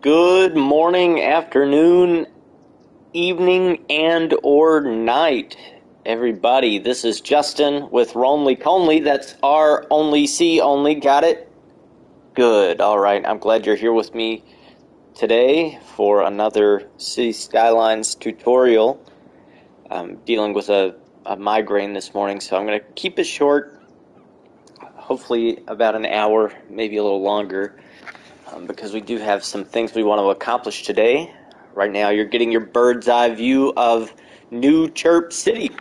Good morning, afternoon, evening, and or night, everybody. This is Justin with Ronly Conley. That's R only C only. Got it? Good. All right. I'm glad you're here with me today for another City Skylines tutorial. I'm dealing with a migraine this morning, so I'm going to keep it short. Hopefully about an hour, maybe a little longer. Because we do have some things we want to accomplish today. Right now you're getting your bird's eye view of New Chirp City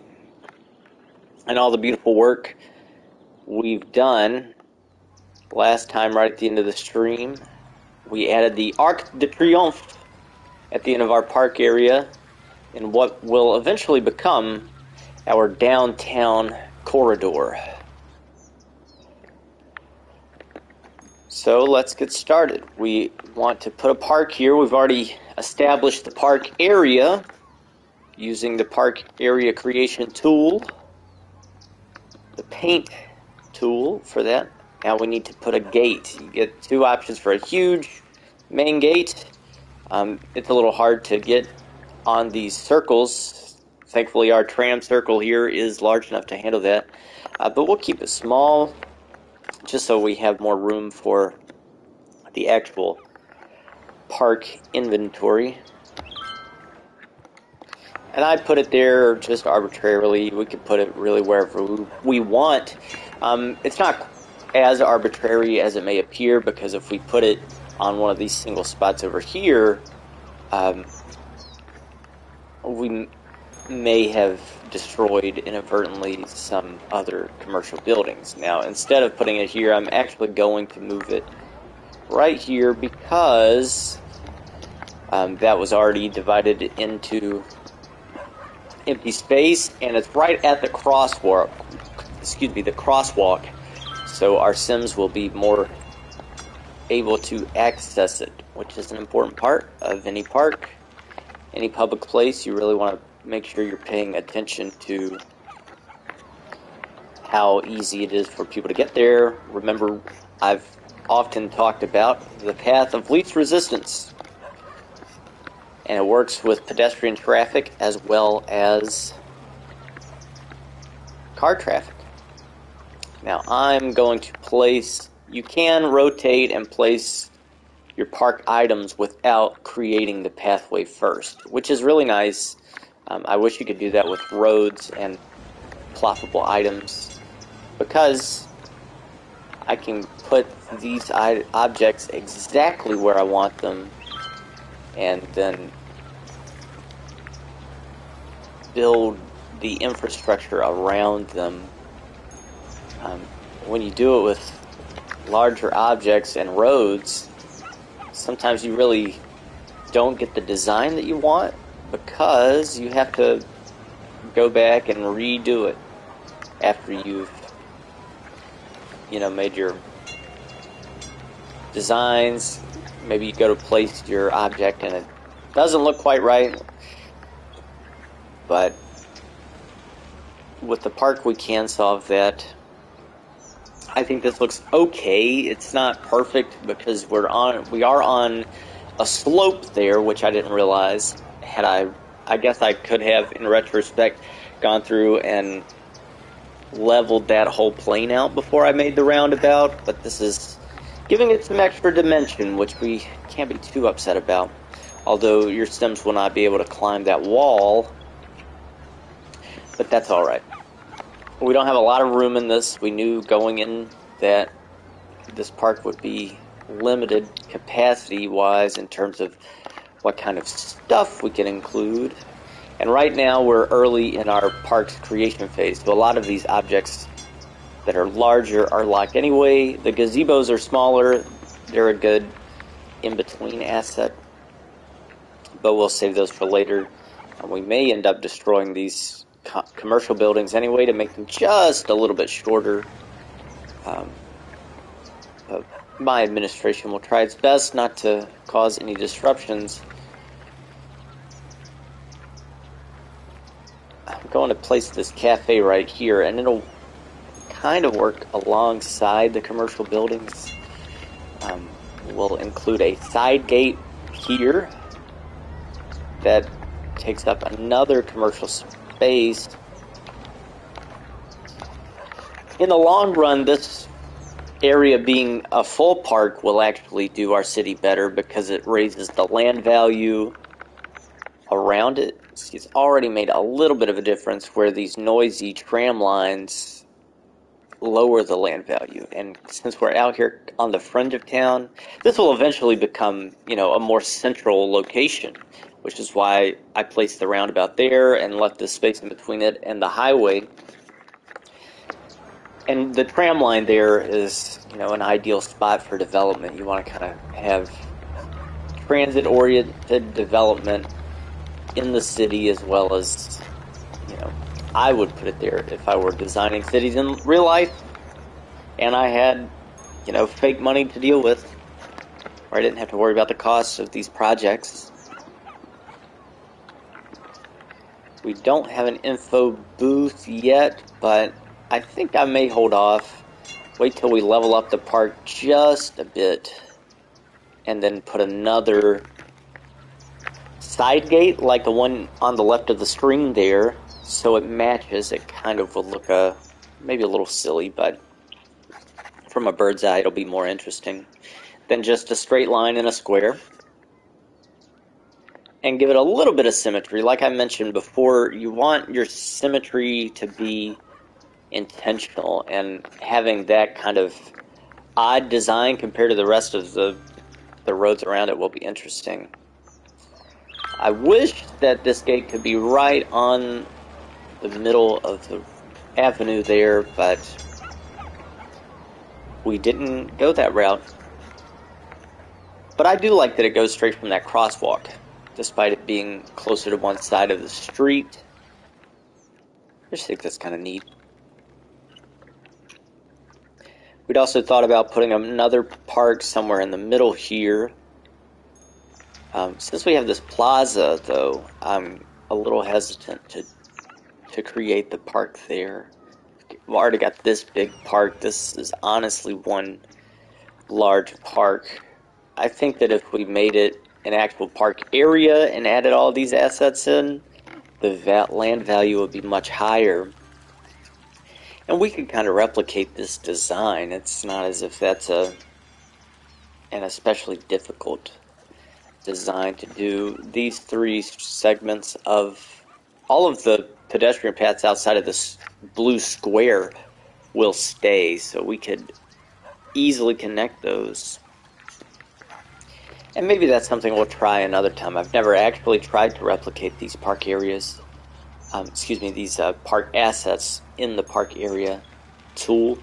and all the beautiful work we've done. Last time, right at the end of the stream, we added the Arc de Triomphe at the end of our park area in what will eventually become our downtown corridor. So let's get started. We want to put a park here. We've already established the park area using the park area creation tool, the paint tool for that. Now we need to put a gate. You get two options for a huge main gate. It's a little hard to get on these circles. Thankfully our tram circle here is large enough to handle that. But we'll keep it small, just so we have more room for the actual park inventory. And I put it there just arbitrarily. We could put it really wherever we want. It's not as arbitrary as it may appear, because if we put it on one of these single spots over here, we may have destroyed inadvertently some other commercial buildings. Now, instead of putting it here, I'm actually going to move it right here, because that was already divided into empty space, and it's right at the crosswalk. The crosswalk. So our Sims will be more able to access it, which is an important part of any park, any public place. You really want to make sure you're paying attention to how easy it is for people to get there. Remember, I've often talked about the path of least resistance, and it works with pedestrian traffic as well as car traffic. Now I'm going to place, you can rotate and place your park items without creating the pathway first, which is really nice. I wish you could do that with roads and ploppable items, because I can put these objects exactly where I want them and then build the infrastructure around them. When you do it with larger objects and roads, sometimes you really don't get the design that you want, because you have to go back and redo it after you've made your designs. Maybe you go to place your object and it doesn't look quite right. But with the park we can solve that. I think this looks okay. It's not perfect because we are on a slope there, which I didn't realize. I guess I could have, in retrospect, gone through and leveled that whole plane out before I made the roundabout, but this is giving it some extra dimension, which we can't be too upset about. Although your Sims will not be able to climb that wall, but that's alright. We don't have a lot of room in this. We knew going in that this park would be limited capacity-wise in terms of what kind of stuff we can include. And right now we're early in our park's creation phase, so a lot of these objects that are larger are locked anyway. The gazebos are smaller. They're a good in-between asset, but we'll save those for later. And we may end up destroying these commercial buildings anyway to make them just a little bit shorter. My administration will try its best not to cause any disruptions. I'm going to place this cafe right here, and it'll kind of work alongside the commercial buildings. We'll include a side gate here. That takes up another commercial space. In the long run, this area being a full park will actually do our city better because it raises the land value around it. It's already made a little bit of a difference where these noisy tram lines lower the land value. And since we're out here on the fringe of town, this will eventually become, a more central location, which is why I placed the roundabout there and left the space in between it and the highway. And the tram line there is, an ideal spot for development. You want to kind of have transit-oriented development in the city, as well as, I would put it there if I were designing cities in real life and I had, fake money to deal with, or I didn't have to worry about the costs of these projects. We don't have an info booth yet, but I think I may hold off, wait till we level up the park just a bit, and then put another side gate like the one on the left of the screen there, so it matches. It kind of will look maybe a little silly, but from a bird's eye it'll be more interesting than just a straight line and a square. And give it a little bit of symmetry. Like I mentioned before, you want your symmetry to be intentional, and having that kind of odd design compared to the rest of the roads around it will be interesting. I wish that this gate could be right on the middle of the avenue there, but we didn't go that route. But I do like that it goes straight from that crosswalk, despite it being closer to one side of the street. I just think that's kind of neat. We'd also thought about putting another park somewhere in the middle here. Since we have this plaza, though, I'm a little hesitant to create the park there. We've already got this big park. This is honestly one large park. I think that if we made it an actual park area and added all these assets in, the land value would be much higher. And we could kind of replicate this design. It's not as if that's an especially difficult design to do. These three segments of all of the pedestrian paths outside of this blue square will stay, so we could easily connect those. And maybe that's something we'll try another time. I've never actually tried to replicate these park areas. These park assets in the park area tool.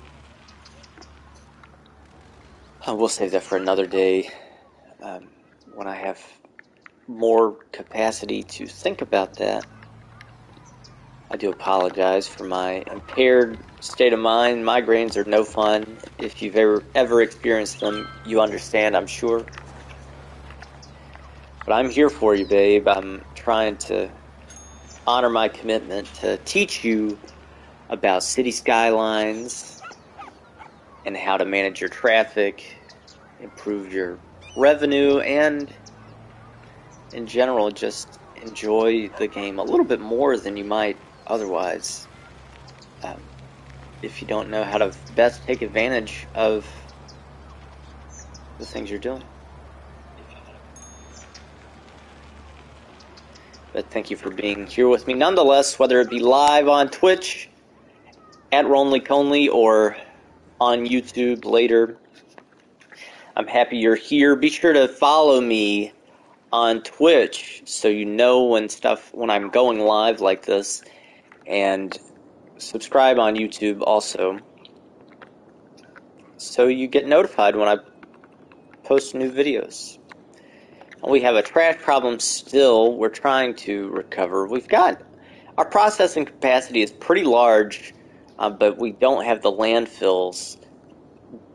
We'll save that for another day when I have more capacity to think about that. I do apologize for my impaired state of mind. Migraines are no fun. If you've ever experienced them, you understand, I'm sure. But I'm here for you, babe. I'm trying to honor my commitment to teach you about city skylines and how to manage your traffic, improve your revenue, and in general just enjoy the game a little bit more than you might otherwise if you don't know how to best take advantage of the things you're doing. But thank you for being here with me nonetheless, whether it be live on Twitch at RonelyConely or on YouTube later. I'm happy you're here. Be sure to follow me on Twitch so you know when I'm going live like this, and subscribe on YouTube also so you get notified when I post new videos. We have a trash problem still. We're trying to recover. Our processing capacity is pretty large, but we don't have the landfills.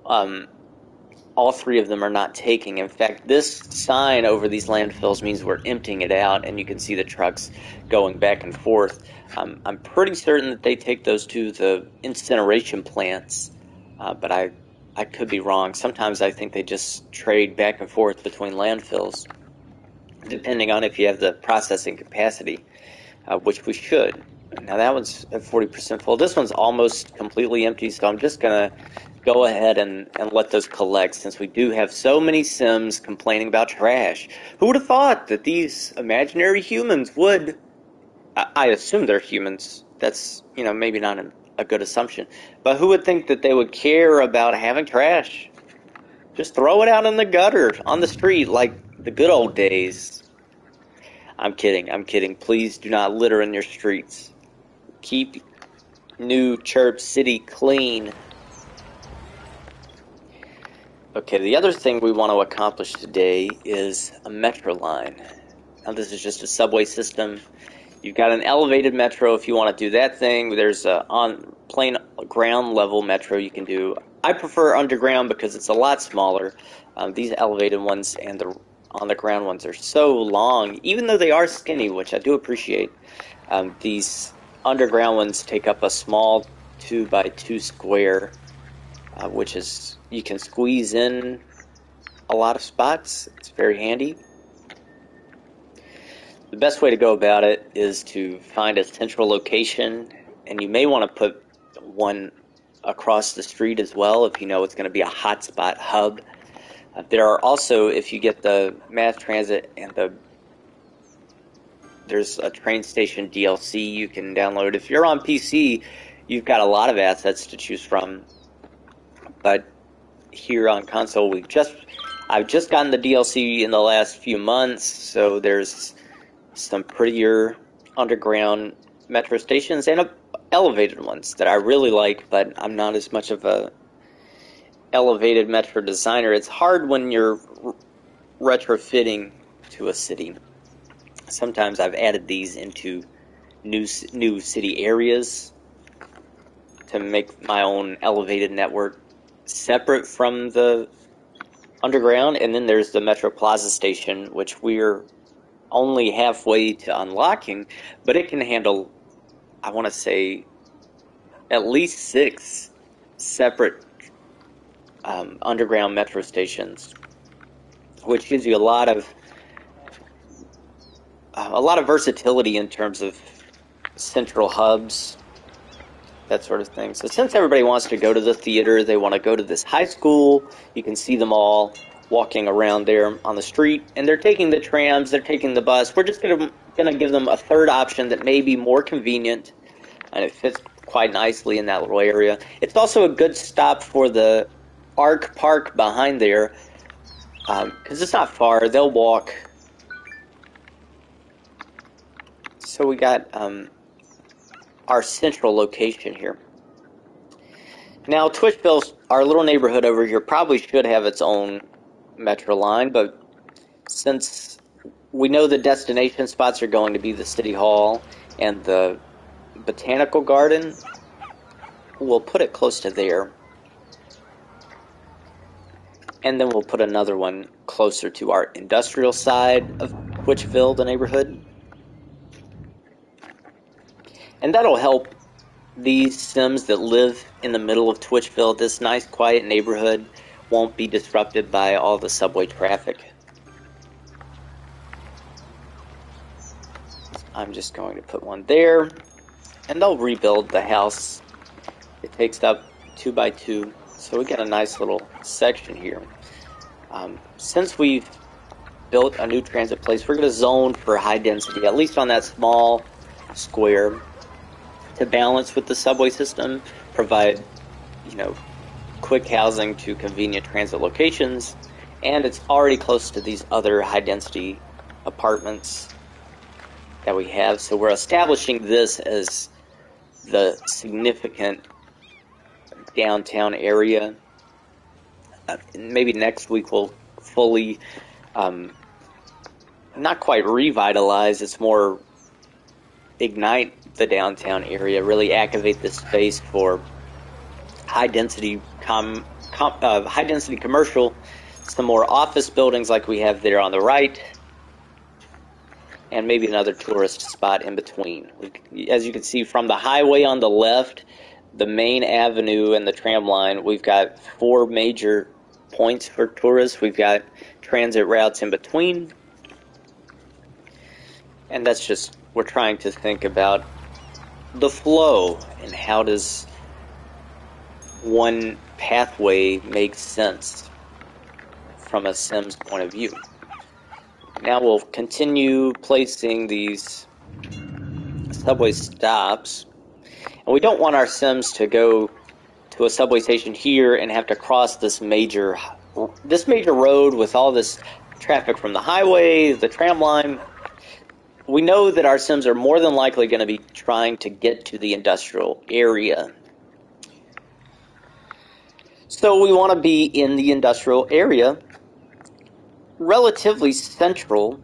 All three of them are not taking. In fact, this sign over these landfills means we're emptying it out, and you can see the trucks going back and forth. I'm pretty certain that they take those to the incineration plants, but I could be wrong. Sometimes I think they just trade back and forth between landfills. depending on if you have the processing capacity, which we should. Now that one's at 40% full. This one's almost completely empty, so I'm just going to go ahead and let those collect, since we do have so many Sims complaining about trash. Who would have thought that these imaginary humans would... I assume they're humans. That's, maybe not a good assumption. But who would think that they would care about having trash? Just throw it out in the gutter, on the street, like the good old days. I'm kidding. Please do not litter in your streets. Keep New Chirp City clean. Okay, the other thing we want to accomplish today is a metro line. Now this is just a subway system. You've got an elevated metro if you want to do that thing. There's a on plain ground level metro you can do. I prefer underground because it's a lot smaller. These elevated ones and the on the ground ones are so long, even though they are skinny, which I do appreciate. These underground ones take up a small 2x2 square, which is, you can squeeze in a lot of spots. It's very handy. The best way to go about it is to find a central location, and you may want to put one across the street as well if you know it's going to be a hotspot hub. There are also, if you get the mass transit and there's a train station DLC you can download. If you're on PC, you've got a lot of assets to choose from. But here on console, I've just gotten the DLC in the last few months, so there's some prettier underground metro stations and elevated ones that I really like, but I'm not as much of a elevated metro designer. It's hard when you're retrofitting to a city. Sometimes I've added these into new city areas to make my own elevated network separate from the underground. And then there's the Metro Plaza station, which we're only halfway to unlocking, but it can handle, I want to say, at least 6 separate underground metro stations, which gives you a lot of versatility in terms of central hubs, that sort of thing. So since everybody wants to go to the theater, they want to go to this high school, you can see them all walking around there on the street, and they're taking the trams, they're taking the bus. We're just going to give them a third option that may be more convenient, and it fits quite nicely in that little area. It's also a good stop for the Arc Park behind there, because it's not far. They'll walk. So we got our central location here. Now, Twitchville, our little neighborhood over here, probably should have its own metro line, but since we know the destination spots are going to be the City Hall and the Botanical Garden, we'll put it close to there. And then we'll put another one closer to our industrial side of Twitchville, the neighborhood. And that'll help these Sims that live in the middle of Twitchville. This nice, quiet neighborhood won't be disrupted by all the subway traffic. I'm just going to put one there. And they'll rebuild the house. It takes up 2x2. So we got a nice little section here. Since we've built a new transit place, we're going to zone for high density, at least on that small square, to balance with the subway system, provide, quick housing to convenient transit locations, and it's already close to these other high density apartments that we have. So we're establishing this as the significant downtown area. Maybe next week we'll fully, not quite revitalize, it's more ignite the downtown area, really activate this space for high density commercial, some more office buildings like we have there on the right, and maybe another tourist spot in between. As you can see from the highway on the left, the main avenue and the tram line, we've got 4 major points for tourists. We've got transit routes in between. And that's just, we're trying to think about the flow and how does one pathway make sense from a Sim's point of view. Now we'll continue placing these subway stops. And we don't want our Sims to go to a subway station here and have to cross this major road with all this traffic from the highway, the tram line. We know that our Sims are more than likely going to be trying to get to the industrial area. So we want to be in the industrial area, relatively central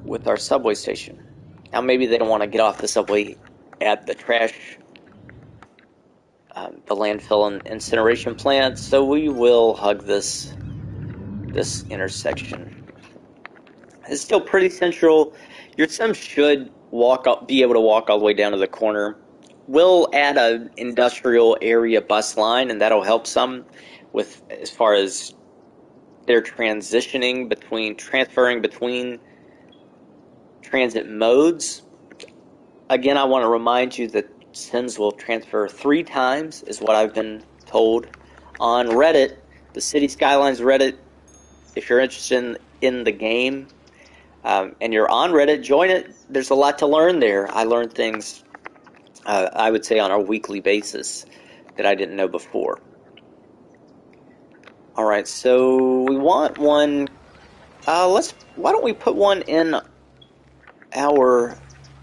with our subway station. Now maybe they don't want to get off the subway at the trash, the landfill and incineration plant, so we will hug this intersection. It's still pretty central. Your Sim should be able to walk all the way down to the corner. We'll add an industrial area bus line, and that'll help some with as far as they're transferring between transit modes. Again, I want to remind you that Sims will transfer 3 times, is what I've been told on Reddit, the City Skylines Reddit. If you're interested in the game and you're on Reddit, join it. There's a lot to learn there. I learn things, I would say, on a weekly basis that I didn't know before. All right, so we want one. Why don't we put one in our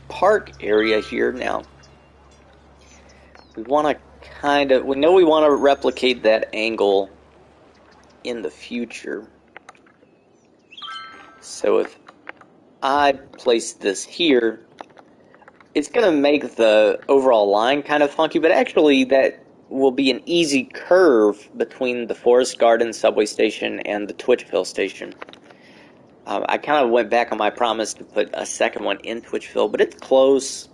park area here now? We want to we know we want to replicate that angle in the future. So if I place this here, it's going to make the overall line kind of funky, but actually that will be an easy curve between the Forest Garden subway station and the Twitchville station. I kind of went back on my promise to put a second one in Twitchville, but it's close.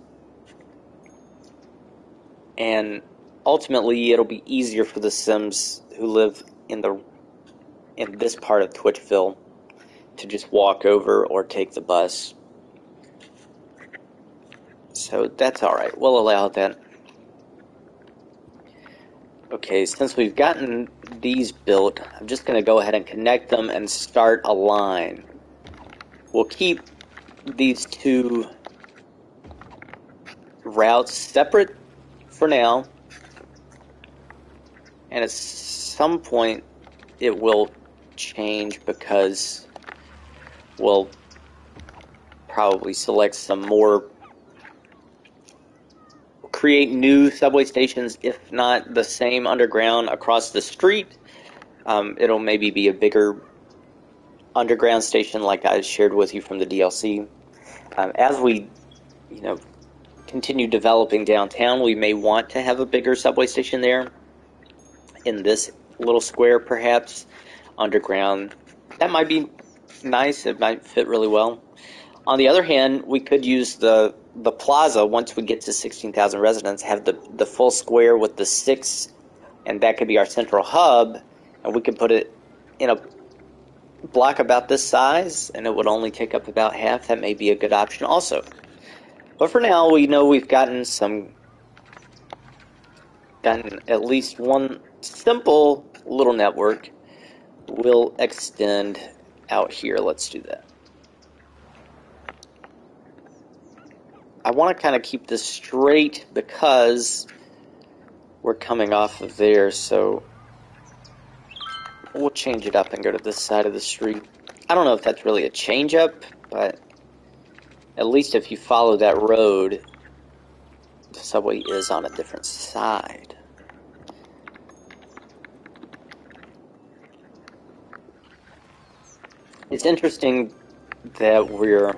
And ultimately, it'll be easier for the Sims who live in this part of Twitchville to just walk over or take the bus. So that's all right. We'll allow that. Okay, since we've gotten these built, I'm just going to go ahead and connect them and start a line. We'll keep these 2 routes separate for now, and at some point it will change because we'll probably select some more, create new subway stations, if not the same underground across the street. It'll maybe be a bigger underground station like I shared with you from the DLC. As we continue developing downtown, we may want to have a bigger subway station there in this little square, perhaps underground. That might be nice. It might fit really well. On the other hand, we could use the plaza once we get to 16,000 residents, have the full square with the 6, and that could be our central hub, and we could put it in a block about this size, and it would only take up about half. That may be a good option also. But for now, we know we've gotten at least one simple little network. We'll extend out here. Let's do that. I want to kind of keep this straight because we're coming off of there, so we'll change it up and go to this side of the street. I don't know if that's really a change up, but at least if you follow that road, the subway is on a different side. It's interesting that we're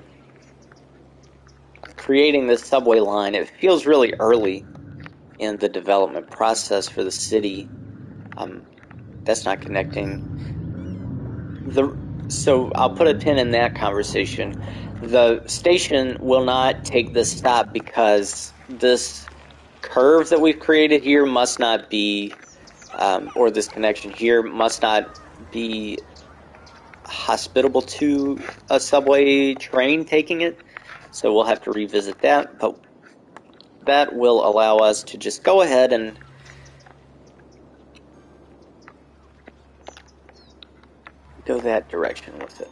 creating this subway line. It feels really early in the development process for the city. That's not connecting. So I'll put a pin in that conversation. The station will not take this stop because this curve that we've created here must not be, or this connection here must not be hospitable to a subway train taking it. So we'll have to revisit that, but that will allow us to just go ahead and go that direction with it.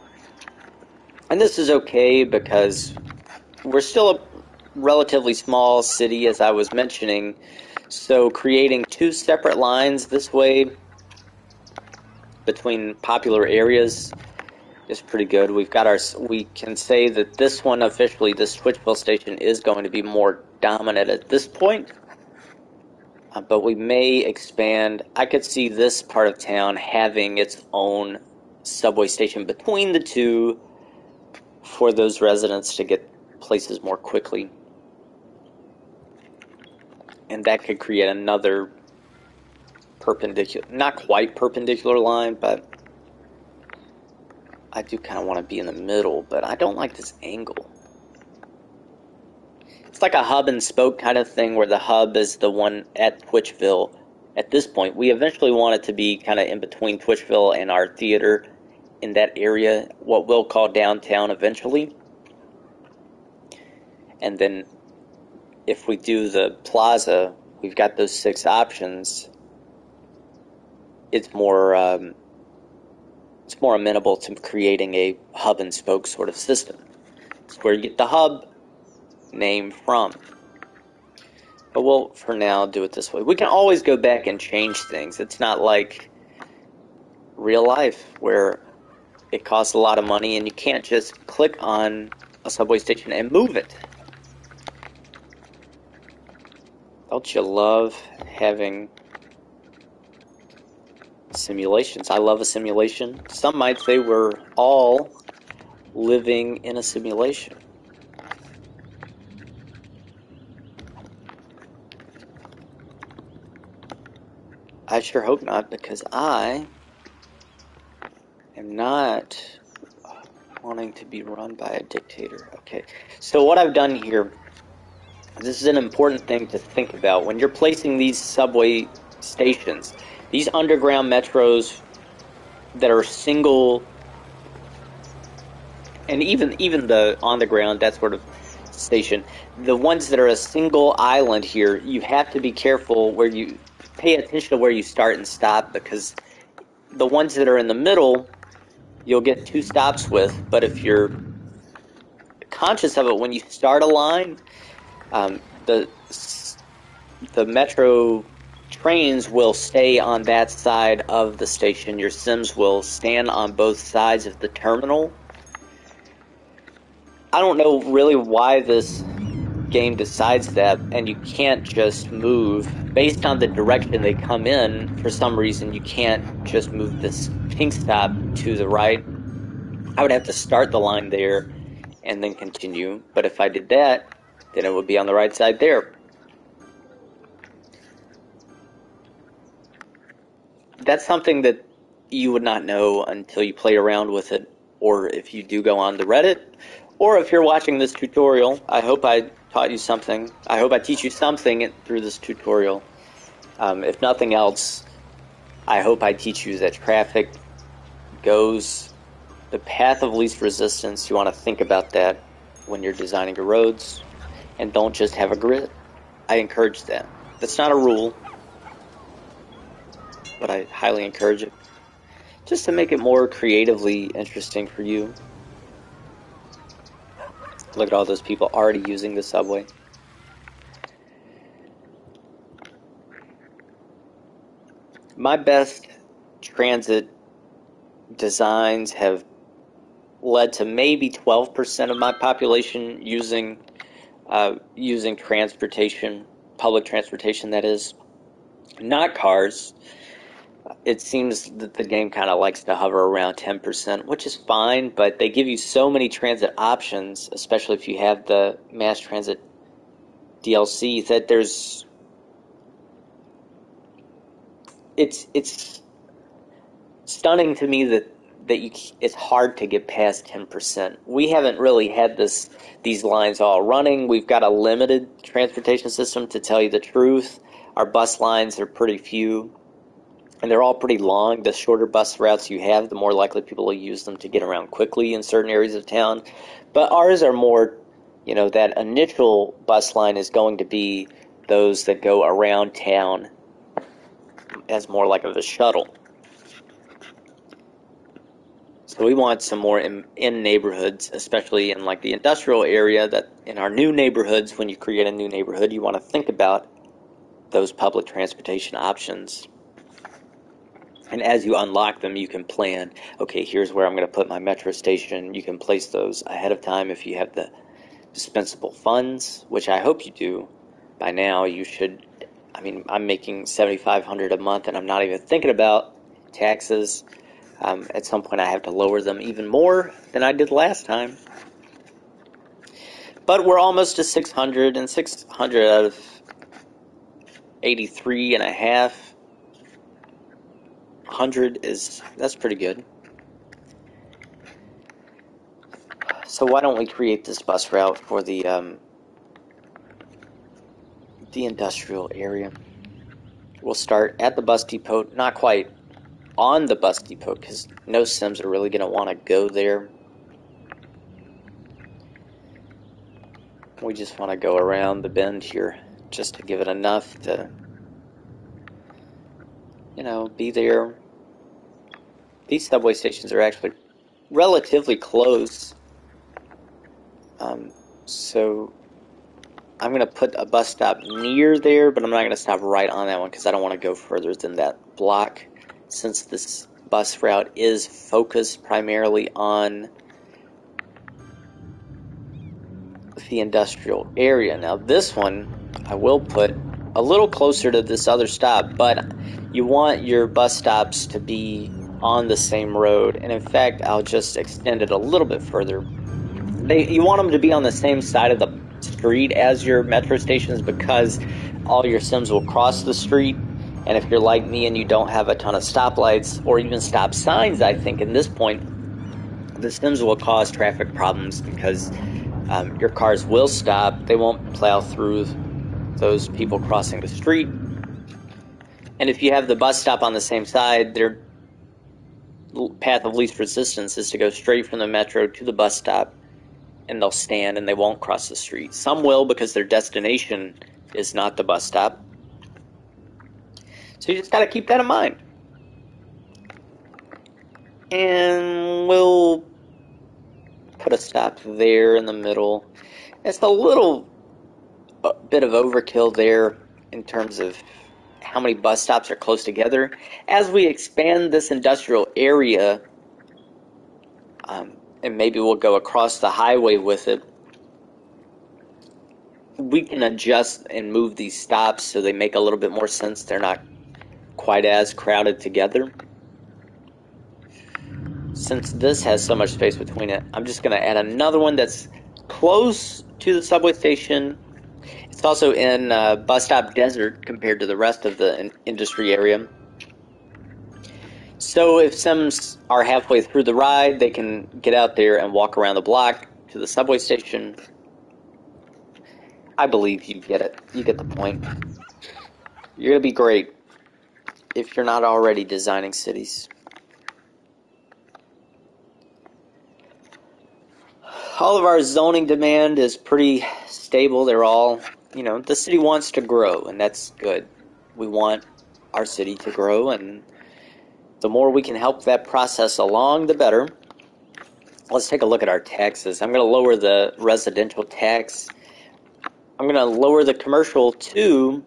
And this is okay because we're still a relatively small city, as I was mentioning, so creating two separate lines this way between popular areas is pretty good. We can say that this one officially, this Twitchville station, is going to be more dominant at this point, but we may expand. I could see this part of town having its own subway station between the two for those residents to get places more quickly. And that could create another perpendicular, not quite perpendicular line, but I do kind of want to be in the middle, but I don't like this angle. It's like a hub and spoke kind of thing where the hub is the one at Twitchville. At this point, we eventually want it to be kind of in between Twitchville and our theater in that area, what we'll call downtown eventually. And then if we do the plaza, we've got those 6 options. It's more amenable to creating a hub and spoke sort of system. It's where you get the hub name from. But we'll, for now, do it this way. We can always go back and change things. It's not like real life where it costs a lot of money and you can't just click on a subway station and move it. Don't you love having simulations? I love a simulation. Some might say we're all living in a simulation. I sure hope not, because I am not wanting to be run by a dictator. Okay, so what I've done here, this is an important thing to think about. When you're placing these subway stations, these underground metros that are single, and even the on the ground, that sort of station, the ones that are a single island here, you have to be careful where you pay attention to where you start and stop, because the ones that are in the middle, you'll get 2 stops with, but if you're conscious of it when you start a line, the metro trains will stay on that side of the station. Your Sims will stand on both sides of the terminal. I don't know really why this game decides that, and you can't just move based on the direction they come in. For some reason, you can't just move this pink stop to the right. I would have to start the line there and then continue, but if I did that, then it would be on the right side there. That's something that you would not know until you play around with it, or if you do go on the Reddit, or if you're watching this tutorial. I hope I taught you something. I hope I teach you something through this tutorial. If nothing else, I hope I teach you that traffic goes the path of least resistance. You want to think about that when you're designing your roads, and don't just have a grid. I encourage that. That's not a rule, but I highly encourage it, just to make it more creatively interesting for you. Look at all those people already using the subway. My best transit designs have led to maybe 12% of my population using transportation, public transportation, that is, not cars. It seems that the game kind of likes to hover around 10%, which is fine, but they give you so many transit options, especially if you have the mass transit DLC, that it's stunning to me that it's hard to get past 10%. We haven't really had these lines all running. We've got a limited transportation system, to tell you the truth. Our bus lines are pretty few, and they're all pretty long. The shorter bus routes you have, the more likely people will use them to get around quickly in certain areas of town. But ours are more You know, that initial bus line is going to be those that go around town as more like of a shuttle. So we want some more in neighborhoods, especially in like the industrial area, that in our new neighborhoods, when you create a new neighborhood, you want to think about those public transportation options. And as you unlock them, you can plan, okay, here's where I'm going to put my metro station. You can place those ahead of time if you have the dispensable funds, which I hope you do. By now, you should. I mean, I'm making $7,500 a month, and I'm not even thinking about taxes. At some point, I have to lower them even more than I did last time. But we're almost to 600, and 600 out of 83 and a half. 100 that's pretty good. So why don't we create this bus route for the industrial area? We'll start at the bus depot, not quite on the bus depot, because no Sims are really going to want to go there. We just want to go around the bend here, just to give it enough to, you know, be there. These subway stations are actually relatively close. So I'm going to put a bus stop near there, but I'm not going to stop right on that one because I don't want to go further than that block, since this bus route is focused primarily on the industrial area. Now this one I will put a little closer to this other stop, but you want your bus stops to be on the same road, and in fact I'll just extend it a little bit further. You want them to be on the same side of the street as your metro stations, because all your Sims will cross the street, and if you're like me and you don't have a ton of stoplights or even stop signs, I think at this point the Sims will cause traffic problems because your cars will stop. They won't plow through those people crossing the street. And if you have the bus stop on the same side, their path of least resistance is to go straight from the metro to the bus stop, and they'll stand and they won't cross the street. Some will because their destination is not the bus stop. So you just got to keep that in mind. And we'll put a stop there in the middle. It's a little bit of overkill there in terms of how many bus stops are close together. As we expand this industrial area, and maybe we'll go across the highway with it, we can adjust and move these stops so they make a little bit more sense. They're not quite as crowded together. Since this has so much space between it, I'm just going to add another one that's close to the subway station. It's also in bus stop desert compared to the rest of the industry area. So if Sims are halfway through the ride, they can get out there and walk around the block to the subway station. I believe you get it. You get the point. You're going to be great if you're not already designing cities. All of our zoning demand is pretty stable. They're all, the city wants to grow, and that's good. We want our city to grow, and the more we can help that process along, the better. Let's take a look at our taxes. I'm going to lower the residential tax. I'm going to lower the commercial too.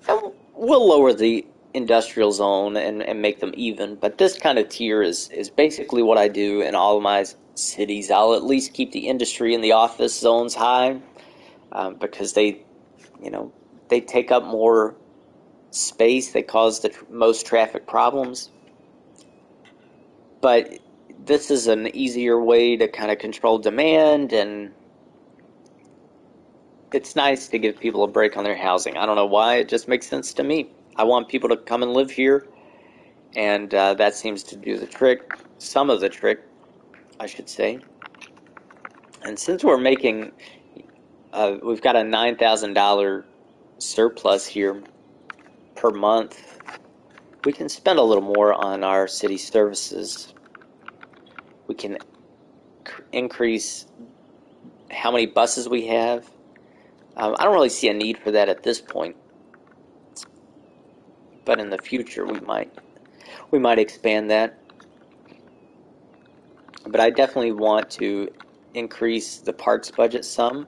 And we'll lower the industrial zone and make them even. But this kind of tier is basically what I do in all of my cities. I'll at least keep the industry and the office zones high because they take up more space. They cause the most traffic problems. But this is an easier way to kind of control demand, and it's nice to give people a break on their housing. I don't know why, it just makes sense to me. I want people to come and live here, and that seems to do the trick, some of the trick, I should say. And since we're making, we've got a $9,000 surplus here per month, we can spend a little more on our city services. We can increase how many buses we have. I don't really see a need for that at this point, but in the future we might expand that. But I definitely want to increase the parks budget some,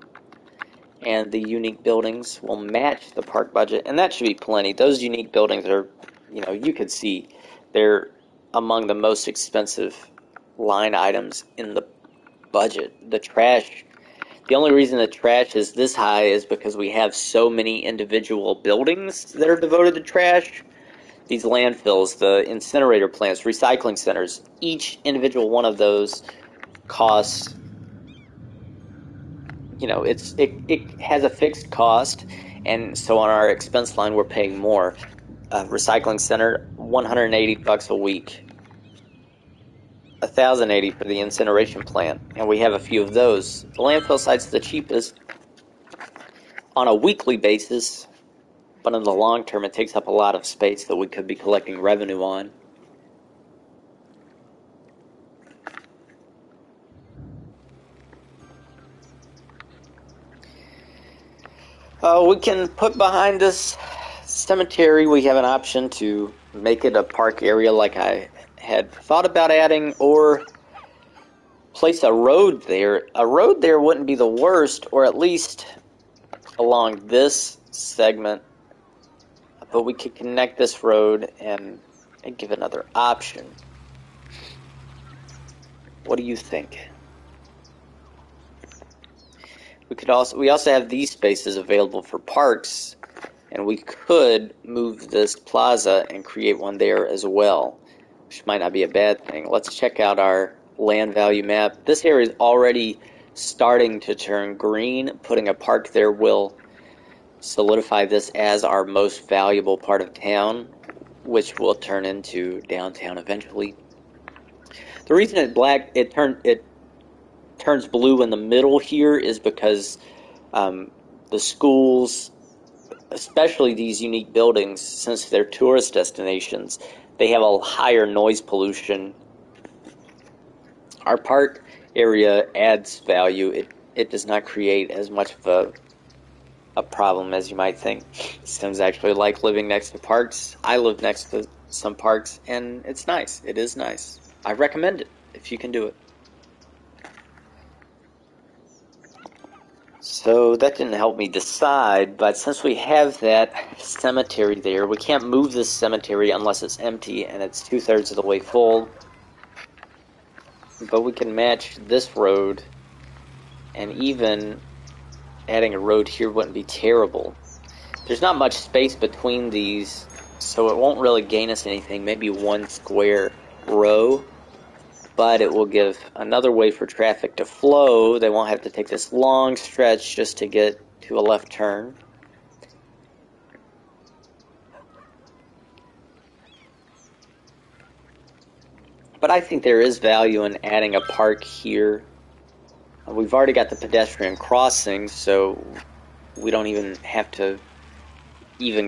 and the unique buildings will match the park budget, and that should be plenty. Those unique buildings are, you could see they're among the most expensive line items in the budget. The only reason the trash is this high is because we have so many individual buildings that are devoted to trash. These landfills, the incinerator plants, recycling centers, each individual one of those costs, it has a fixed cost, and so on our expense line we're paying more. Recycling center, $180 a week. $1,080 for the incineration plant, and we have a few of those. The landfill site's the cheapest on a weekly basis, but in the long term it takes up a lot of space that we could be collecting revenue on. We can put behind this cemetery, we have an option to make it a park area like I had thought about adding, or place a road there. A road there wouldn't be the worst, or at least along this segment, but we could connect this road and give another option. What do you think? We also have these spaces available for parks, and we could move this plaza and create one there as well, which might not be a bad thing. Let's check out our land value map. This area is already starting to turn green. Putting a park there will solidify this as our most valuable part of town, which will turn into downtown eventually. The reason it turns blue in the middle here is because the schools, especially these unique buildings, since they're tourist destinations, they have a higher noise pollution. Our park area adds value. It does not create as much of a problem as you might think. Sims actually like living next to parks. I live next to some parks, and it's nice. It is nice. I recommend it if you can do it. So that didn't help me decide, but since we have that cemetery there, we can't move this cemetery unless it's empty, and it's 2/3 of the way full. But we can match this road, and even adding a road here wouldn't be terrible. There's not much space between these, so it won't really gain us anything, maybe one square row. But it will give another way for traffic to flow. They won't have to take this long stretch just to get to a left turn. But I think there is value in adding a park here. We've already got the pedestrian crossing, so we don't even have to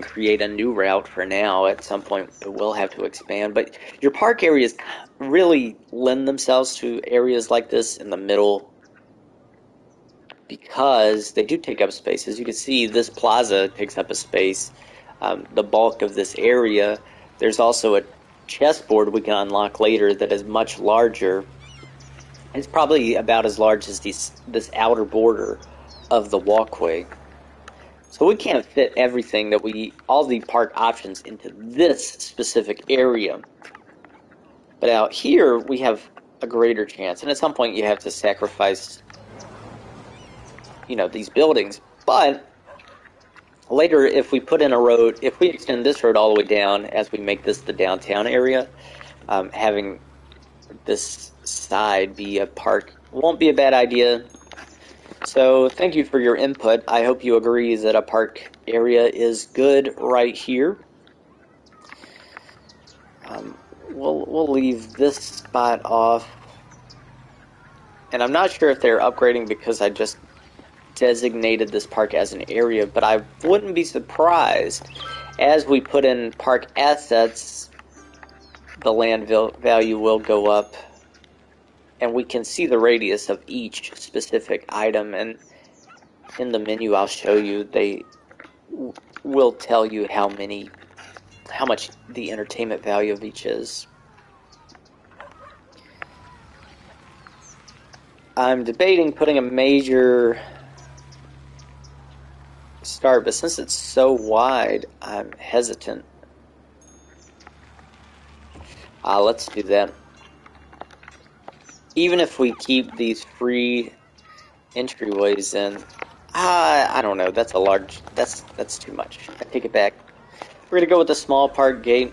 create a new route for now. At some point it will have to expand, but your park areas really lend themselves to areas like this in the middle because they do take up space. As you can see, this plaza takes up a space, the bulk of this area. There's also a chessboard we can unlock later that is much larger. It's probably about as large as this outer border of the walkway. So we can't fit everything all the park options into this specific area. But out here, we have a greater chance. And at some point, you have to sacrifice, these buildings. But later, if we put in a road, if we extend this road all the way down as we make this the downtown area, having this side be a park won't be a bad idea. So thank you for your input. I hope you agree that a park area is good right here. We'll leave this spot off. And I'm not sure if they're upgrading because I just designated this park as an area, but I wouldn't be surprised as we put in park assets, the land value will go up and we can see the radius of each specific item, and in the menu I'll show you, they will tell you how much the entertainment value of each is. I'm debating putting a major start, but since it's so wide, I'm hesitant. Let's do that. Even if we keep these free entryways in, I don't know. That's a large. That's too much. I take it back. We're gonna go with the small park gate.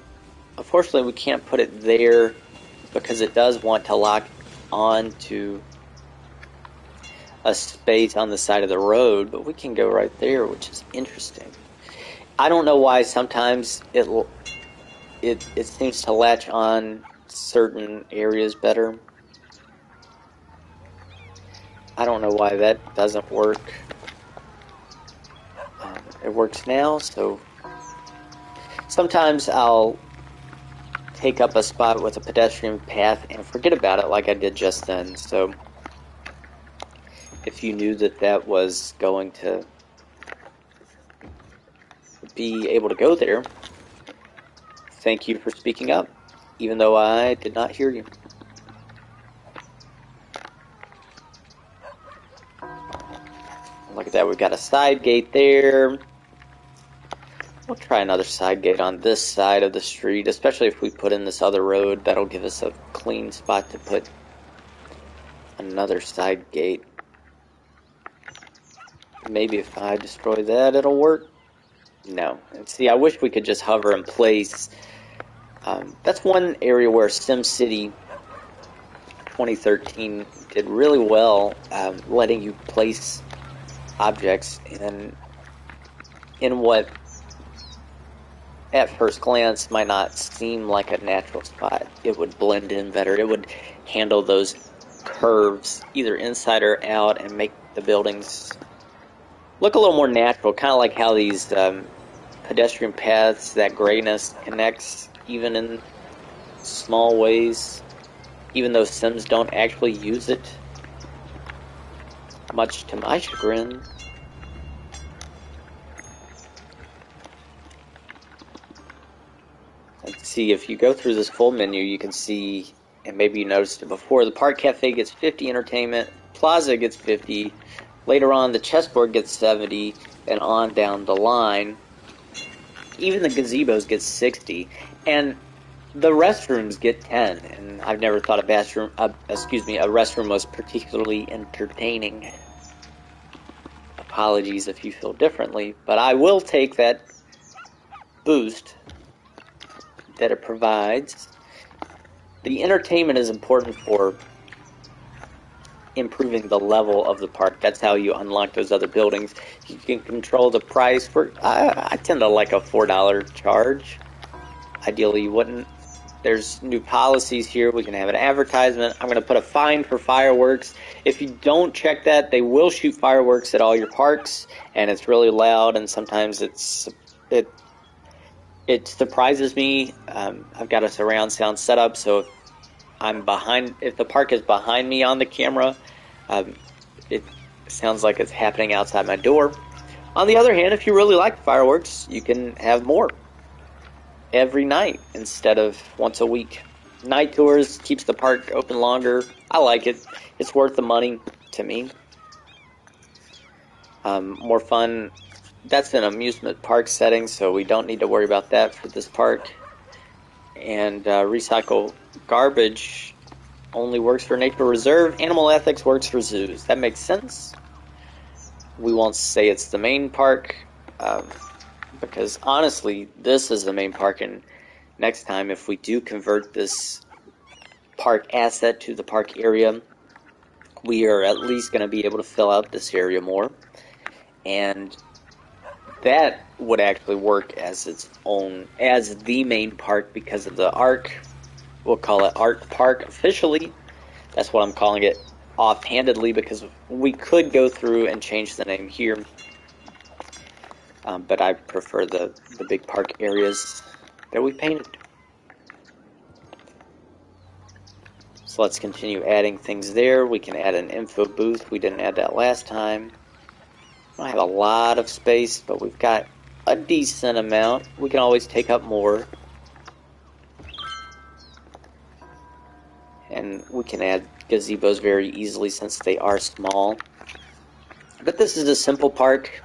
Unfortunately, we can't put it there because it does want to lock on to a space on the side of the road, but we can go right there, which is interesting. I don't know why sometimes it seems to latch on certain areas better. I don't know why that doesn't work. It works now, so sometimes I'll take up a spot with a pedestrian path and forget about it like I did just then. So if you knew that was going to be able to go there, thank you for speaking up, even though I did not hear you. Look at that, we've got a side gate there. We'll try another side gate on this side of the street, especially if we put in this other road. That'll give us a clean spot to put another side gate. Maybe if I destroy that, it'll work. No. And see, I wish we could just hover in place. That's one area where SimCity 2013 did really well, letting you place objects in what at first glance might not seem like a natural spot. It would blend in better. It would handle those curves either inside or out and make the buildings look a little more natural, kind of like how these pedestrian paths, that grayness connects even in small ways, even though Sims don't actually use it, much to my chagrin. Let's see, if you go through this full menu, you can see, and maybe you noticed it before, the Park Cafe gets 50 entertainment, Plaza gets 50, later on the chessboard gets 70, and on down the line. Even the gazebos get 60, and the restrooms get 10, and I've never thought a restroom was particularly entertaining. Apologies if you feel differently, but I will take that boost that it provides. The entertainment is important for improving the level of the park. That's how you unlock those other buildings. You can control the price. I tend to like a $4 charge. Ideally, you wouldn't. There's new policies here. We can have an advertisement. I'm going to put a fine for fireworks. If you don't check that, they will shoot fireworks at all your parks, and it's really loud, and sometimes it surprises me. I've got a surround sound setup, so if the park is behind me on the camera, it sounds like it's happening outside my door. On the other hand, if you really like fireworks, you can have more every night instead of once a week. Night tours keeps the park open longer. I like it. It's worth the money to me. More fun. That's an amusement park setting, so we don't need to worry about that for this park. And recycle garbage only works for nature reserve. Animal ethics works for zoos. That makes sense. We won't say it's the main park, because honestly, this is the main park, and next time, if we do convert this park asset to the park area, we are at least going to be able to fill out this area more, and that would actually work as the main park because of the ARC. We'll call it ARC Park officially. That's what I'm calling it offhandedly, because we could go through and change the name here. But I prefer the big park areas that we painted. So let's continue adding things there. We can add an info booth. We didn't add that last time. I don't have a lot of space, but we've got a decent amount. We can always take up more. And we can add gazebos very easily since they are small. But this is a simple park.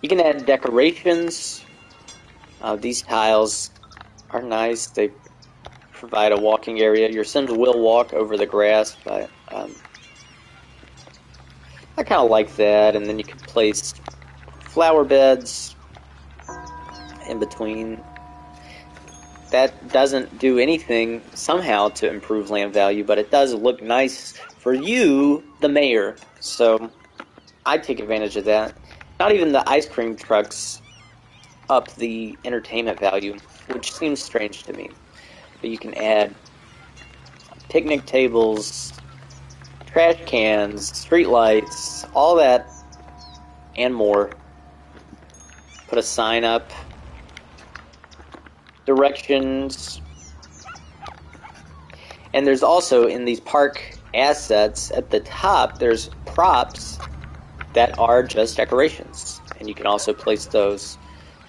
You can add decorations. These tiles are nice. They provide a walking area. Your Sims will walk over the grass, but I kind of like that. And then you can place flower beds in between. That doesn't do anything somehow to improve land value, but it does look nice for you, the mayor. So I take advantage of that. Not even the ice cream trucks up the entertainment value, which seems strange to me. But you can add picnic tables, trash cans, street lights, all that and more. Put a sign up. Directions. And there's also, in these park assets, at the top, there's props that are just decorations. And you can also place those.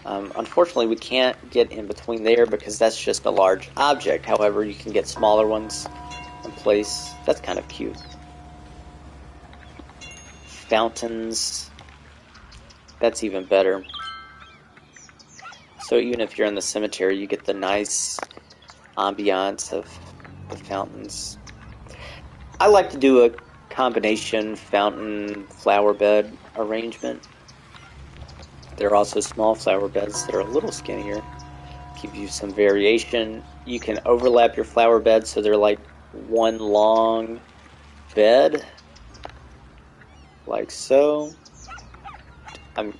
Unfortunately, we can't get in between there because that's just a large object. However, you can get smaller ones in place. That's kind of cute. Fountains. That's even better. So even if you're in the cemetery, you get the nice ambiance of the fountains. I like to do a combination fountain flower bed arrangement. There are also small flower beds that are a little skinnier. Give you some variation. You can overlap your flower beds so they're like one long bed. Like so.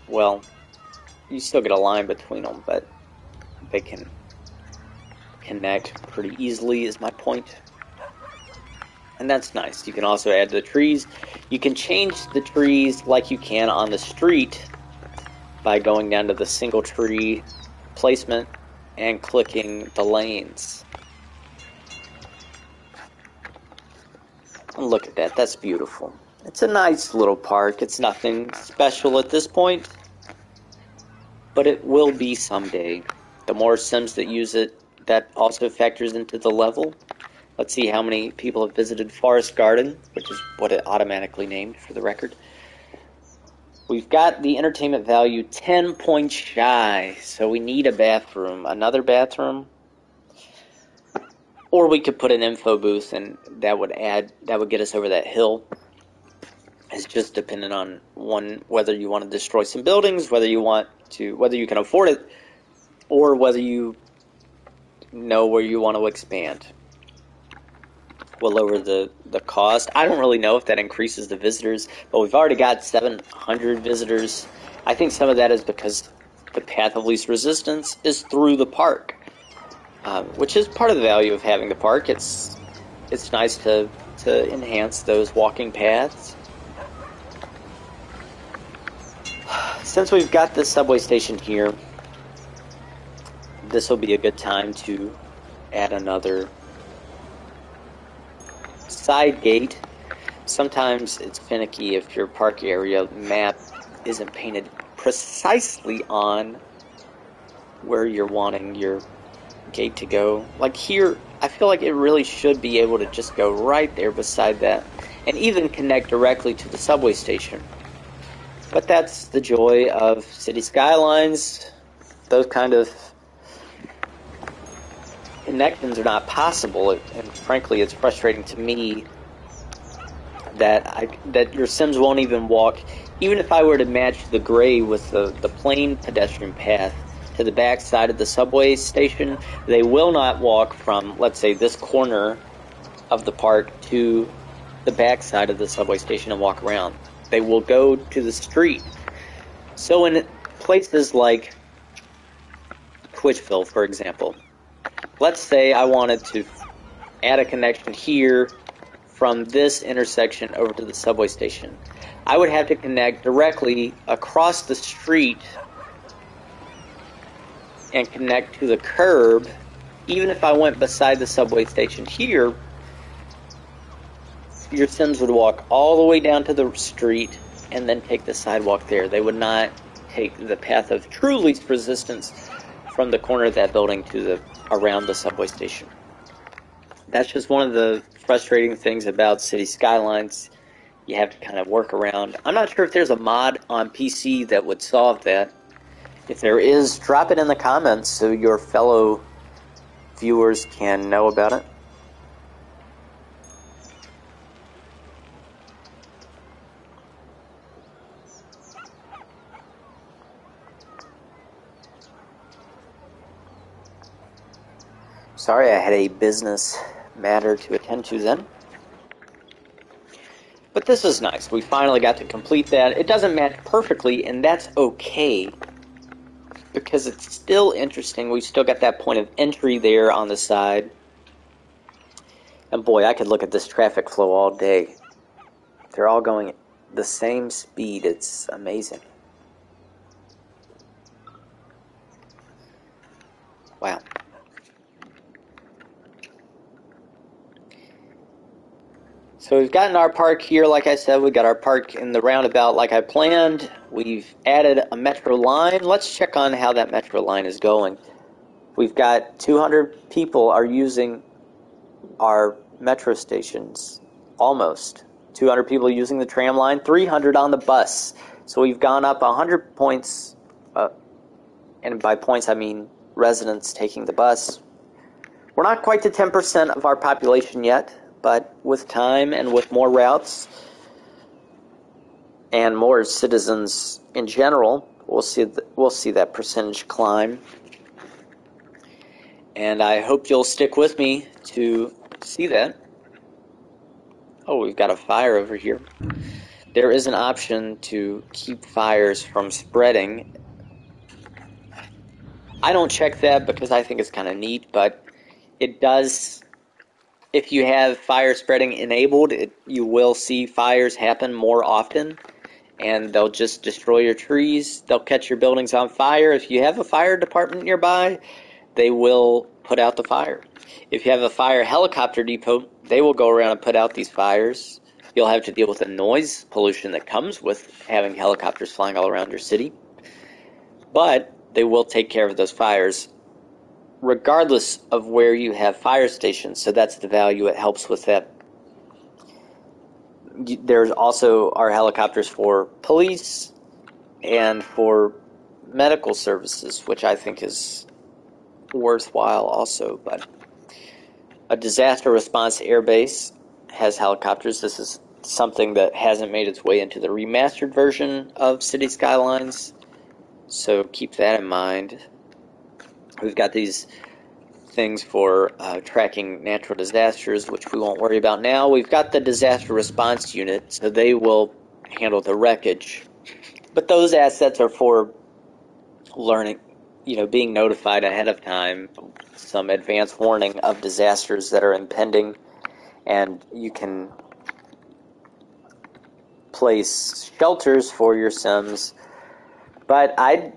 Well, you still get a line between them, but they can connect pretty easily is my point. And that's nice. You can also add the trees. You can change the trees like you can on the street by going down to the single tree placement and clicking the lanes. And look at that. That's beautiful. It's a nice little park. It's nothing special at this point, but it will be someday. The more Sims that use it, that also factors into the level. Let's see how many people have visited Forest Garden, which is what it automatically named for the record. We've got the entertainment value 10 points shy, so we need a bathroom. Another bathroom. Or we could put an info booth, and that would get us over that hill. It's just dependent on whether you want to destroy some buildings, whether you can afford it, or whether you know where you want to expand. We'll lower the cost. I don't really know if that increases the visitors, but we've already got 700 visitors. I think some of that is because the path of least resistance is through the park, which is part of the value of having the park. It's nice to enhance those walking paths. Since we've got this subway station here, this will be a good time to add another side gate. Sometimes it's finicky if your park area map isn't painted precisely on where you're wanting your gate to go. Like here, I feel like it really should be able to just go right there beside that and even connect directly to the subway station. But that's the joy of City Skylines. Those kind of connections are not possible, and frankly, it's frustrating to me that your Sims won't even walk. Even if I were to match the gray with the plain pedestrian path to the back side of the subway station, they will not walk from, let's say, this corner of the park to the back side of the subway station and walk around. They will go to the street. So in places like Twitchville, for example, let's say I wanted to add a connection here from this intersection over to the subway station. I would have to connect directly across the street and connect to the curb. Even if I went beside the subway station here, your Sims would walk all the way down to the street and then take the sidewalk there. They would not take the path of true least resistance from the corner of that building to around the subway station. That's just one of the frustrating things about City Skylines. You have to kind of work around. I'm not sure if there's a mod on PC that would solve that. If there is, drop it in the comments so your fellow viewers can know about it. Sorry, I had a business matter to attend to then. But this is nice. We finally got to complete that. It doesn't match perfectly, and that's okay, because it's still interesting. We still got that point of entry there on the side. And boy, I could look at this traffic flow all day. They're all going the same speed. It's amazing. Wow. So we've gotten our park here, like I said. We got our park in the roundabout like I planned. We've added a metro line. Let's check on how that metro line is going. We've got 200 people are using our metro stations. Almost. 200 people using the tram line, 300 on the bus. So we've gone up 100 points, and by points I mean residents taking the bus. We're not quite to 10% of our population yet, but with time and with more routes and more citizens in general, we'll see that percentage climb. And I hope you'll stick with me to see that. Oh, we've got a fire over here. There is an option to keep fires from spreading. I don't check that because I think it's kind of neat, but it does. If you have fire spreading enabled, you will see fires happen more often, and they'll just destroy your trees. They'll catch your buildings on fire. If you have a fire department nearby, they will put out the fire. If you have a fire helicopter depot, they will go around and put out these fires. You'll have to deal with the noise pollution that comes with having helicopters flying all around your city, but they will take care of those fires regardless of where you have fire stations, so that's the value. It helps with that. There's also our helicopters for police and for medical services, which I think is worthwhile also. But a disaster response airbase has helicopters. This is something that hasn't made its way into the remastered version of City Skylines, so keep that in mind. We've got these things for tracking natural disasters, which we won't worry about now. We've got the disaster response unit, so they will handle the wreckage. But those assets are for learning, being notified ahead of time, some advance warning of disasters that are impending, and you can place shelters for your Sims. But I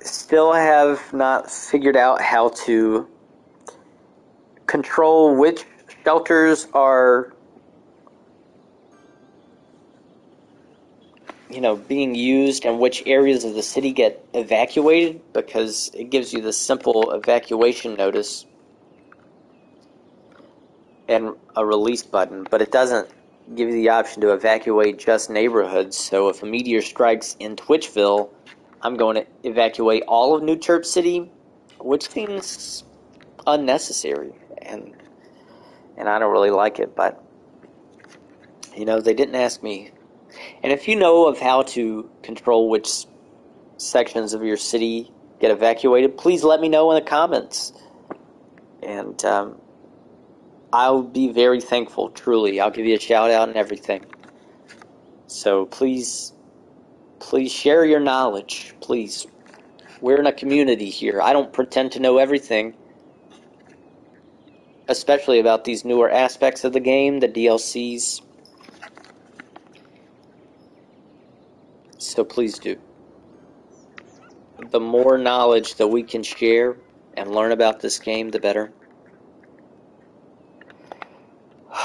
still have not figured out how to control which shelters are, being used and which areas of the city get evacuated, because it gives you the simple evacuation notice and a release button, but it doesn't give you the option to evacuate just neighborhoods. So if a meteor strikes in Twitchville, I'm going to evacuate all of New Chirp City, which seems unnecessary, and I don't really like it, but they didn't ask me. And if you know of how to control which sections of your city get evacuated, please let me know in the comments, and I'll be very thankful, truly. I'll give you a shout out and everything. So please share your knowledge, please. We're in a community here. I don't pretend to know everything, especially about these newer aspects of the game, the DLCs. So please do. The more knowledge that we can share and learn about this game, the better.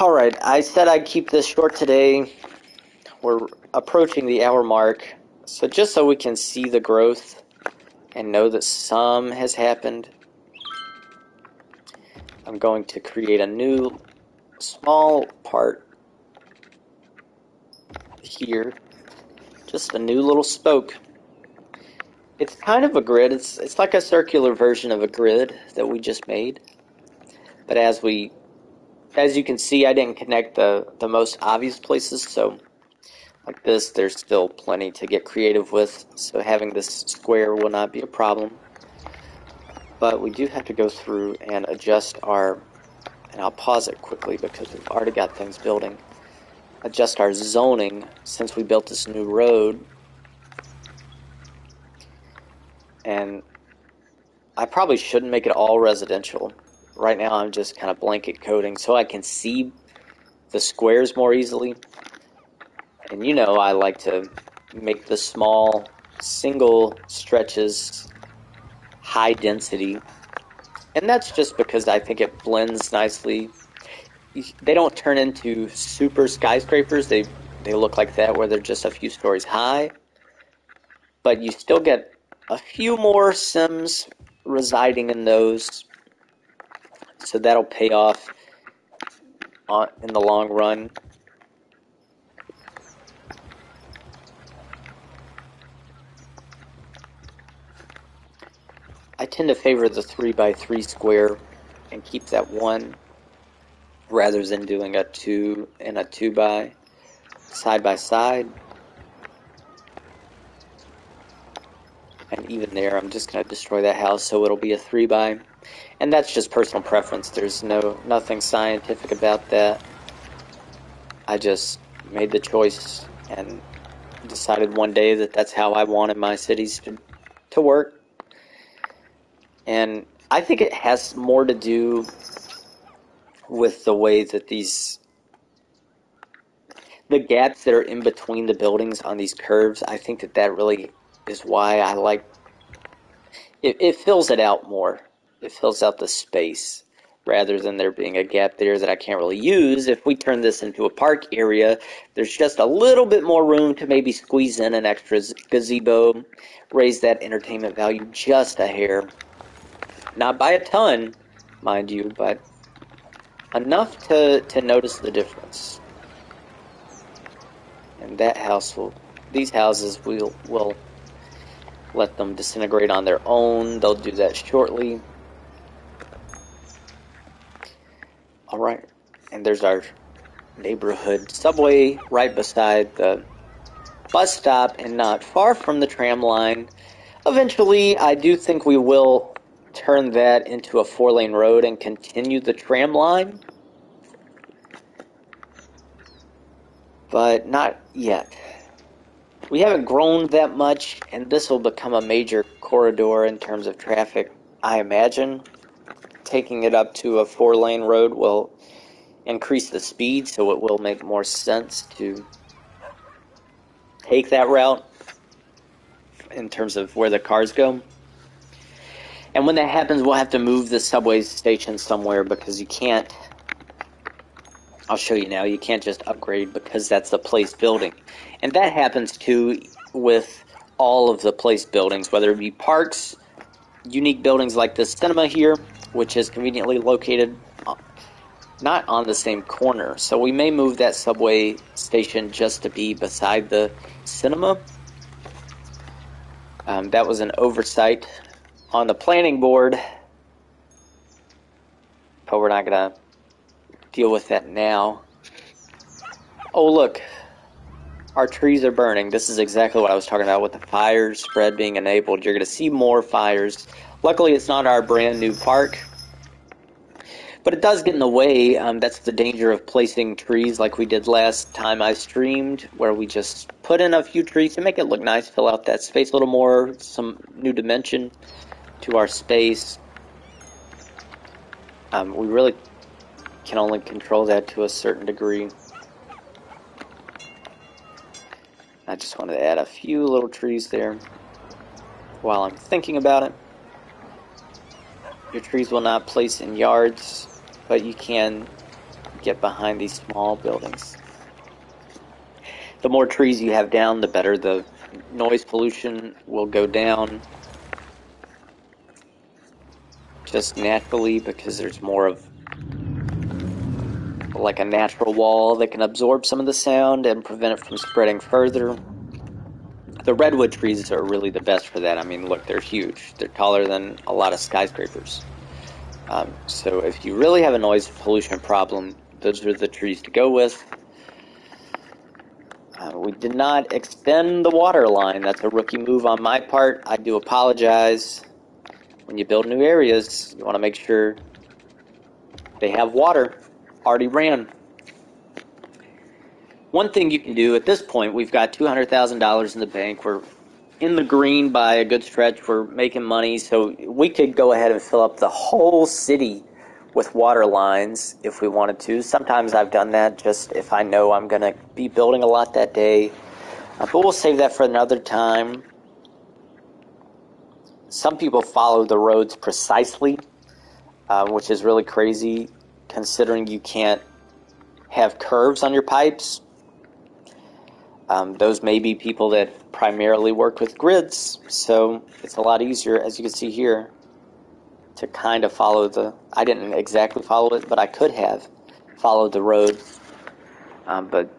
Alright, I said I'd keep this short today. We're approaching the hour mark. So just so we can see the growth and know that some has happened, I'm going to create a new small part here. Just a new little spoke. It's kind of a grid. It's like a circular version of a grid that we just made. But as you can see, I didn't connect the most obvious places, so like this, there's still plenty to get creative with, so having this square will not be a problem. But we do have to go through and adjust and I'll pause it quickly because we've already got things building, adjust our zoning since we built this new road. And I probably shouldn't make it all residential. Right now I'm just kind of blanket coding so I can see the squares more easily. And you know I like to make the small single stretches high density. And that's just because I think it blends nicely. They don't turn into super skyscrapers. They look like that where they're just a few stories high. But you still get a few more Sims residing in those. So that'll pay off in the long run. I tend to favor the 3x3 square and keep that one rather than doing a 2 and a 2x side by side. And even there, I'm just going to destroy that house so it'll be a 3x. And that's just personal preference. There's nothing scientific about that. I just made the choice and decided one day that that's how I wanted my cities to work. And I think it has more to do with the way that the gaps that are in between the buildings on these curves. I think that really is why I like it. It fills it out more. It fills out the space rather than there being a gap there that I can't really use. If we turn this into a park area, there's just a little bit more room to maybe squeeze in an extra gazebo, raise that entertainment value just a hair. Not by a ton, mind you, but enough to notice the difference. And these houses, we'll let them disintegrate on their own. They'll do that shortly. Alright, and there's our neighborhood subway right beside the bus stop and not far from the tram line. Eventually, I do think we will turn that into a 4-lane road and continue the tram line. But not yet. We haven't grown that much, and this will become a major corridor in terms of traffic, I imagine. Taking it up to a 4-lane road will increase the speed, so it will make more sense to take that route in terms of where the cars go. And when that happens, we'll have to move the subway station somewhere because you can't, I'll show you now, you can't just upgrade because that's the place building. And that happens too with all of the place buildings, whether it be parks, unique buildings like this cinema here, which is conveniently located not on the same corner. So we may move that subway station just to be beside the cinema. That was an oversight on the planning board, but we're not going to deal with that now. Oh, look. Our trees are burning. This is exactly what I was talking about with the fire spread being enabled. You're going to see more fires. Luckily, it's not our brand new park, but it does get in the way. That's the danger of placing trees like we did last time I streamed, where we just put in a few trees to make it look nice, fill out that space a little more, some new dimension to our space. We really can only control that to a certain degree. I just wanted to add a few little trees there while I'm thinking about it. Your trees will not place in yards, but you can get behind these small buildings. The more trees you have down, the better the noise pollution will go down just naturally, because there's more of like a natural wall that can absorb some of the sound and prevent it from spreading further. The redwood trees are really the best for that. I mean, look, they're huge. They're taller than a lot of skyscrapers. So if you really have a noise pollution problem, those are the trees to go with. We did not extend the water line. That's a rookie move on my part. I do apologize. When you build new areas, you want to make sure they have water already ran. One thing you can do at this point, we've got $200,000 in the bank. We're in the green by a good stretch. We're making money, so we could go ahead and fill up the whole city with water lines if we wanted to. Sometimes I've done that just if I know I'm going to be building a lot that day. But we'll save that for another time. Some people follow the roads precisely, which is really crazy considering you can't have curves on your pipes. Those may be people that primarily work with grids, so it's a lot easier, as you can see here, to kind of follow I didn't exactly follow it, but I could have followed the road. But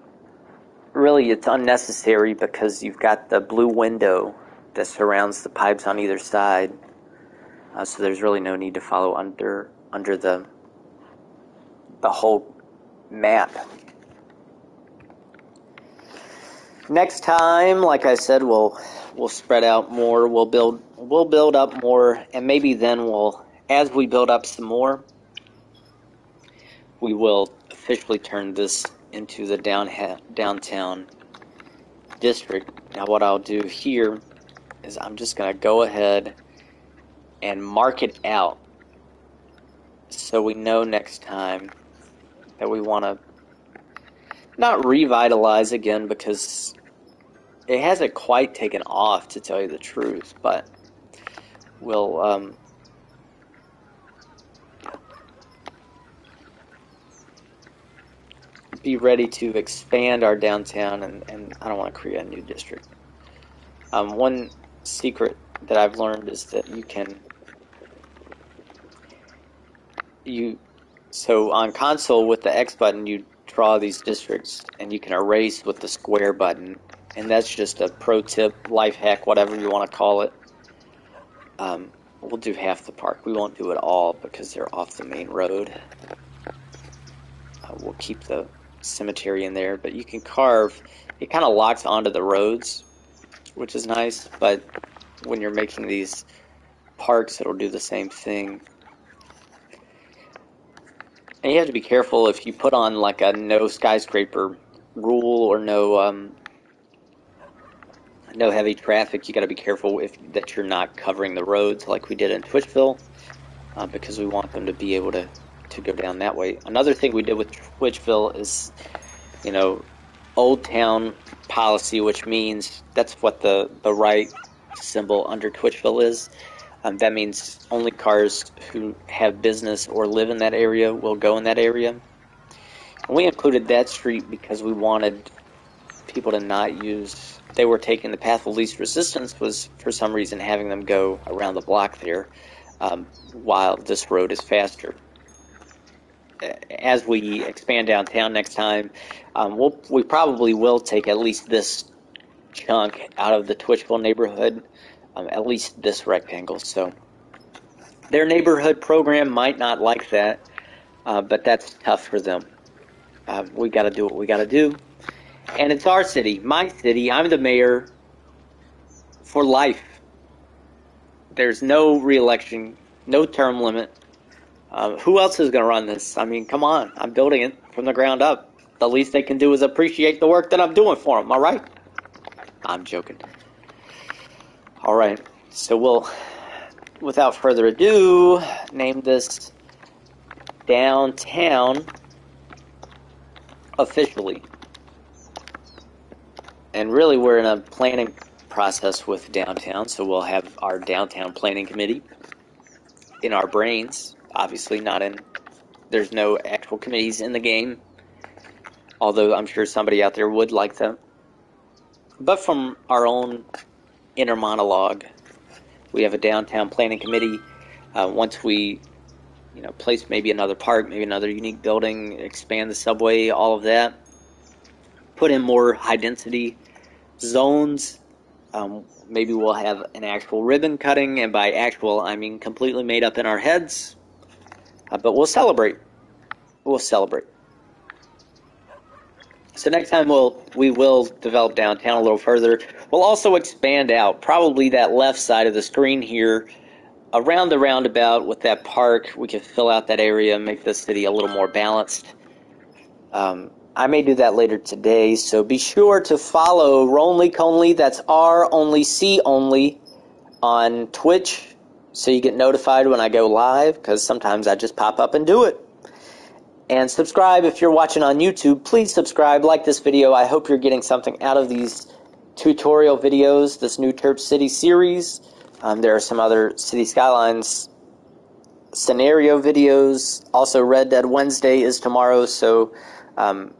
really it's unnecessary because you've got the blue window that surrounds the pipes on either side. So there's really no need to follow under the whole map. Next time, like I said, we'll spread out more. We'll build up more, and maybe then as we build up some more, we will officially turn this into the downtown district. Now, what I'll do here is I'm just going to go ahead and mark it out so we know next time that we want to not revitalize again, because it hasn't quite taken off, to tell you the truth, but we'll be ready to expand our downtown, and I don't want to create a new district. One secret that I've learned is that so on console with the X button, you draw these districts, and you can erase with the square button. And that's just a pro tip, life hack, whatever you want to call it. We'll do half the park. We won't do it all because they're off the main road. We'll keep the cemetery in there, but you can carve. It kind of locks onto the roads, which is nice, but when you're making these parks, it'll do the same thing. And you have to be careful if you put on like a no skyscraper rule or no heavy traffic. You got to be careful that you're not covering the roads like we did in Twitchville, because we want them to be able to go down that way. Another thing we did with Twitchville is, Old Town policy, which means that's what the right symbol under Twitchville is. That means only cars who have business or live in that area will go in that area. And we included that street because we wanted people to not use. They were taking the path of least resistance, was for some reason having them go around the block there, while this road is faster. As we expand downtown next time, we probably will take at least this chunk out of the Twitchville neighborhood, at least this rectangle. So their neighborhood program might not like that, but that's tough for them. We got to do what we got to do. And it's our city, my city. I'm the mayor for life. There's no re-election, no term limit. Who else is going to run this? I mean, come on. I'm building it from the ground up. The least they can do is appreciate the work that I'm doing for them, all right? I'm joking. All right. So we'll, without further ado, name this downtown officially. And really, we're in a planning process with downtown, so we'll have our downtown planning committee in our brains, obviously not in There's no actual committees in the game, although I'm sure somebody out there would like them. But from our own inner monologue, we have a downtown planning committee. Once we, place maybe another park, maybe another unique building, expand the subway, all of that, put in more high density zones. Maybe we'll have an actual ribbon cutting, and by actual, I mean completely made up in our heads. But we'll celebrate. We'll celebrate. So next time we will develop downtown a little further. We'll also expand out, probably that left side of the screen here, around the roundabout with that park. We can fill out that area, make the city a little more balanced. I may do that later today, so be sure to follow Ronly Conly, that's R only C only, on Twitch, so you get notified when I go live, because sometimes I just pop up and do it. And subscribe if you're watching on YouTube. Please subscribe, like this video. I hope you're getting something out of these tutorial videos, this new Chirp City series. There are some other City Skylines scenario videos. Also, Red Dead Wednesday is tomorrow, so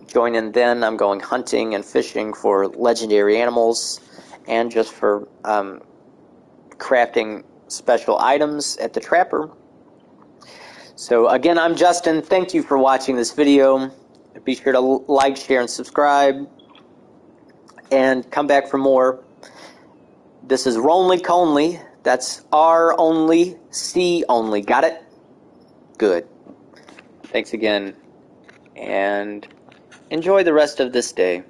join in then. I'm going hunting and fishing for legendary animals and just for crafting special items at the Trapper. So again, I'm Justin. Thank you for watching this video. Be sure to like, share, and subscribe. And come back for more. This is Ronly Conly. That's R only, C only. Got it? Good. Thanks again. And enjoy the rest of this day.